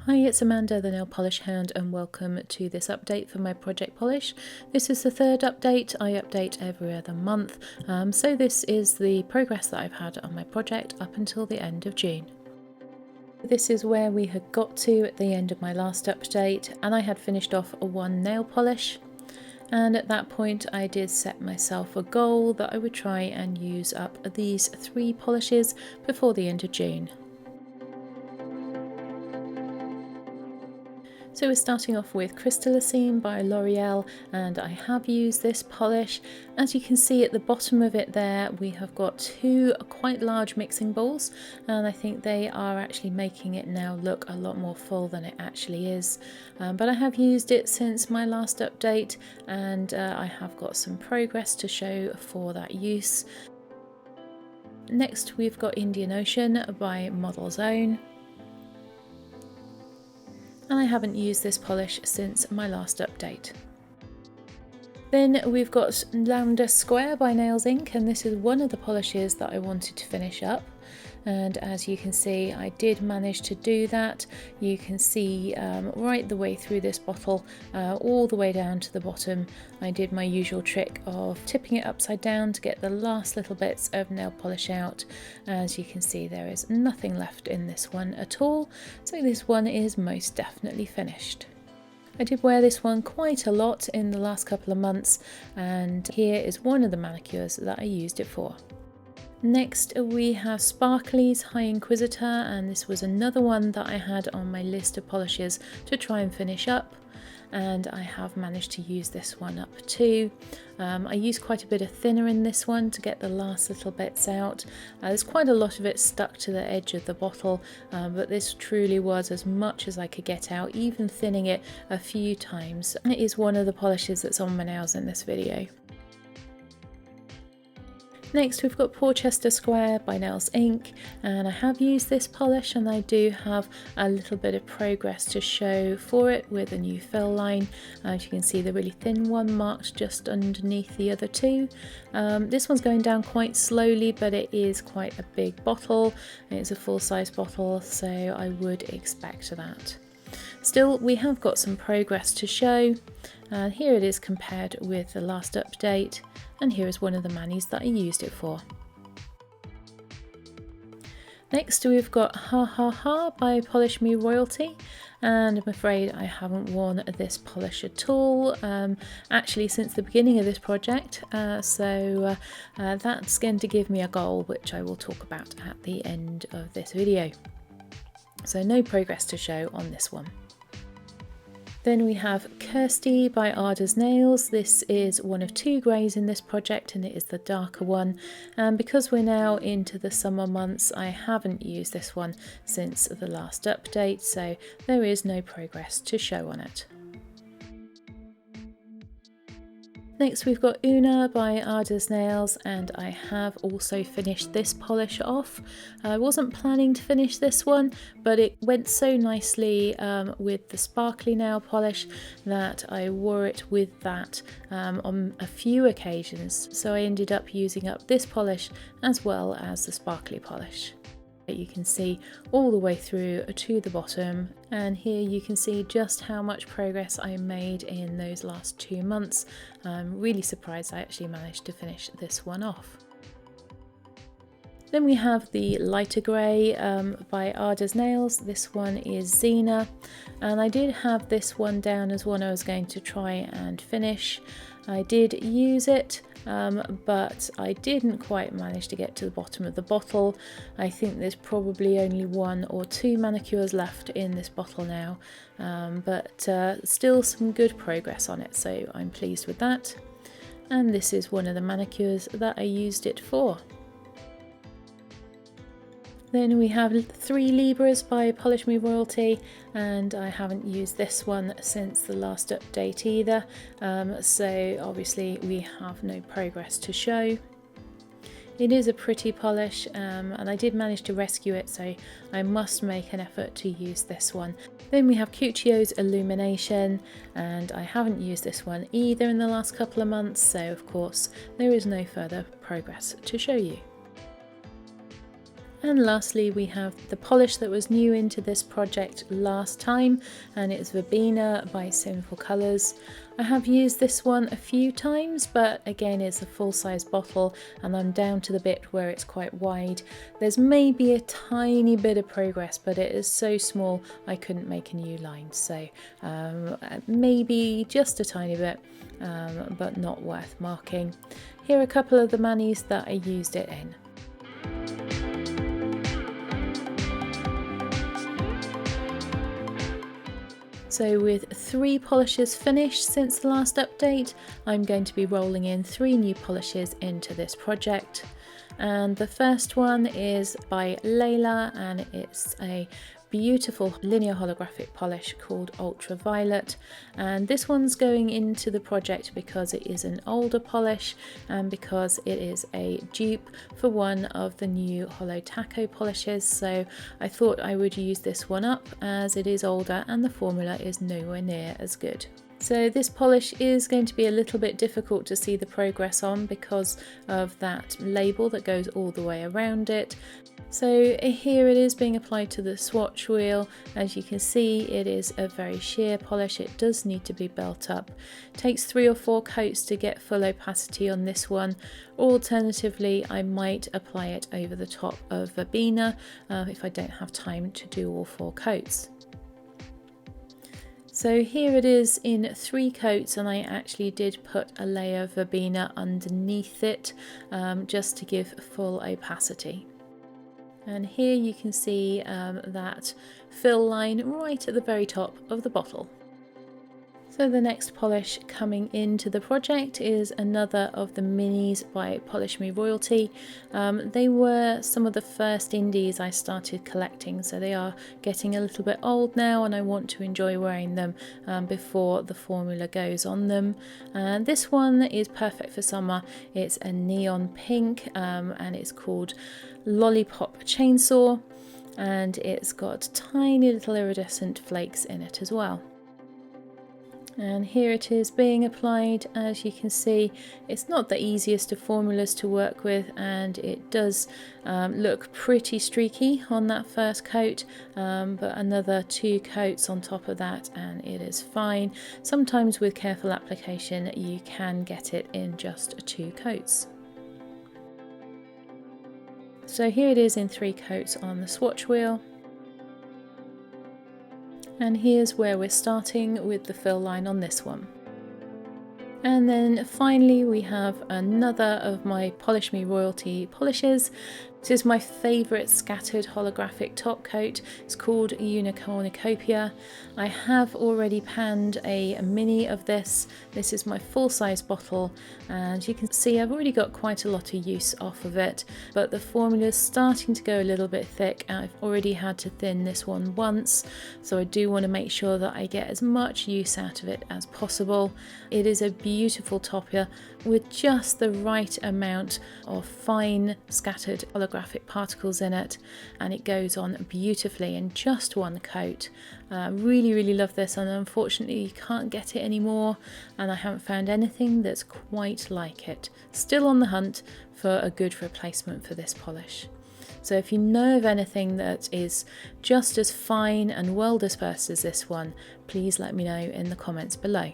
Hi, it's Amanda, the Nail Polish Hound, and welcome to this update for my project polish. This is the third update. I update every other month, so this is the progress that I've had on my project up until the end of June. This is where we had got to at the end of my last update, and I had finished off one nail polish. And at that point I did set myself a goal that I would try and use up these 3 polishes before the end of June. So we're starting off with Crystallising by L'Oreal, and I have used this polish. As you can see at the bottom of it there, we have got 2 quite large mixing bowls, and I think they are actually making it now look a lot more full than it actually is. But I have used it since my last update, and I have got some progress to show for that use. Next we've got Indian Ocean by Model's Own. And I haven't used this polish since my last update. Then we've got Lambda Square by Nails Inc, and this is one of the polishes that I wanted to finish up. And as you can see, I did manage to do that. You can see right the way through this bottle, all the way down to the bottom. I did my usual trick of tipping it upside down to get the last little bits of nail polish out. As you can see, there is nothing left in this one at all, so this one is most definitely finished. I did wear this one quite a lot in the last couple of months, and here is one of the manicures that I used it for. Next we have Sparkly's High Inquisitor, and this was another one that I had on my list of polishes to try and finish up, and I have managed to use this one up too. I used quite a bit of thinner in this one to get the last little bits out. There's quite a lot of it stuck to the edge of the bottle, but this truly was as much as I could get out, even thinning it a few times. It is one of the polishes that's on my nails in this video. Next we've got Porcher Square by Nails Inc, and I have used this polish and I do have a little bit of progress to show for it with a new fill line. As you can see, the really thin one marked just underneath the other 2. This one's going down quite slowly, but it is quite a big bottle. It's a full-size bottle, so I would expect that. Still, we have got some progress to show, and here it is compared with the last update, and here is one of the manis that I used it for. Next we've got Hahaha by Polish Me Royalty, and I'm afraid I haven't worn this polish at all, actually since the beginning of this project, so that's going to give me a goal which I will talk about at the end of this video. So no progress to show on this one. Then we have Kirstie by Ada's Nails. This is one of 2 greys in this project, and it is the darker one. And because we're now into the summer months, I haven't used this one since the last update, so there is no progress to show on it. Next we've got Una by Ada's Nails, and I have also finished this polish off. I wasn't planning to finish this one, but it went so nicely with the sparkly nail polish that I wore it with that on a few occasions, so I ended up using up this polish as well as the sparkly polish. You can see all the way through to the bottom, and here you can see just how much progress I made in those last 2 months. I'm really surprised I actually managed to finish this one off. Then we have the lighter grey by Ada's Nails. This one is Xena, and I did have this one down as one I was going to try and finish. I did use it, but I didn't quite manage to get to the bottom of the bottle. I think there's probably only 1 or 2 manicures left in this bottle now, but still some good progress on it, so I'm pleased with that. And this is one of the manicures that I used it for. Then we have 3 Libras by Polish Me Royalty, and I haven't used this one since the last update either, so obviously we have no progress to show. It is a pretty polish, and I did manage to rescue it, so I must make an effort to use this one. Then we have Cuccio's Illumination, and I haven't used this one either in the last couple of months, so of course there is no further progress to show you. And lastly, we have the polish that was new into this project last time, and it's Verbena by Sinful Colours. I have used this one a few times, but again it's a full-size bottle and I'm down to the bit where it's quite wide. There's maybe a tiny bit of progress, but it is so small I couldn't make a new line, so maybe just a tiny bit, but not worth marking. Here are a couple of the manis that I used it in. So with 3 polishes finished since the last update, I'm going to be rolling in 3 new polishes into this project. And the first one is by Layla, and it's a beautiful linear holographic polish called Ultraviolet, and this one's going into the project because it is an older polish and because it is a dupe for one of the new Holo Taco polishes, so I thought I would use this one up as it is older and the formula is nowhere near as good. So this polish is going to be a little bit difficult to see the progress on because of that label that goes all the way around it. So here it is being applied to the swatch wheel. As you can see, it is a very sheer polish. It does need to be built up. It takes 3 or 4 coats to get full opacity on this one. Alternatively, I might apply it over the top of Verbena if I don't have time to do all 4 coats. So here it is in 3 coats, and I actually did put a layer of Verbena underneath it just to give full opacity. And here you can see that fill line right at the very top of the bottle. So the next polish coming into the project is another of the minis by Polish Me Royalty. They were some of the first indies I started collecting, so they are getting a little bit old now and I want to enjoy wearing them before the formula goes on them. This one is perfect for summer. It's a neon pink and it's called Lollipop Chainsaw, and it's got tiny little iridescent flakes in it as well. And here it is being applied. As you can see, it's not the easiest of formulas to work with, and it does look pretty streaky on that first coat, but another 2 coats on top of that and it is fine. Sometimes with careful application you can get it in just 2 coats. So here it is in 3 coats on the swatch wheel. And here's where we're starting with the fill line on this one. And then finally we have another of my Polish Me Royalty polishes. This is my favourite scattered holographic top coat. It's called Unicornucopia. I have already panned a mini of this. This is my full-size bottle, and you can see I've already got quite a lot of use off of it, but the formula is starting to go a little bit thick. I've already had to thin this one once, so I do want to make sure that I get as much use out of it as possible. It is a beautiful topper with just the right amount of fine scattered holographic particles in it, and it goes on beautifully in just 1 coat. Really love this, and unfortunately you can't get it anymore, and I haven't found anything that's quite like it. Still on the hunt for a good replacement for this polish. So if you know of anything that is just as fine and well dispersed as this one, please let me know in the comments below.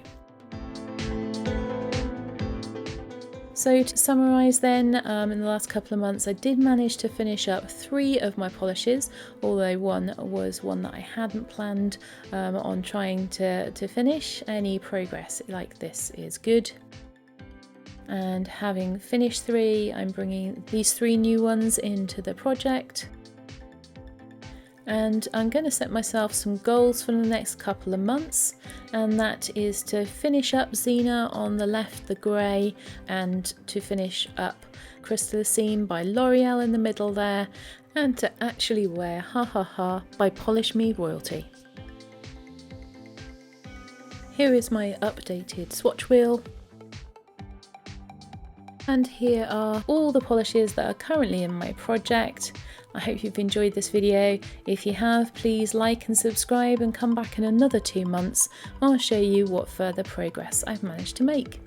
So to summarise then, in the last couple of months I did manage to finish up 3 of my polishes, although one was one that I hadn't planned on trying to finish. Any progress like this is good. And having finished 3, I'm bringing these 3 new ones into the project. And I'm going to set myself some goals for the next couple of months, and that is to finish up Xena on the left, the grey, and to finish up Crystallising by L'Oreal in the middle there, and to actually wear Hahaha by Polish Me Royalty. Here is my updated swatch wheel. And here are all the polishes that are currently in my project. I hope you've enjoyed this video. If you have, please like and subscribe and come back in another 2 months. I'll show you what further progress I've managed to make.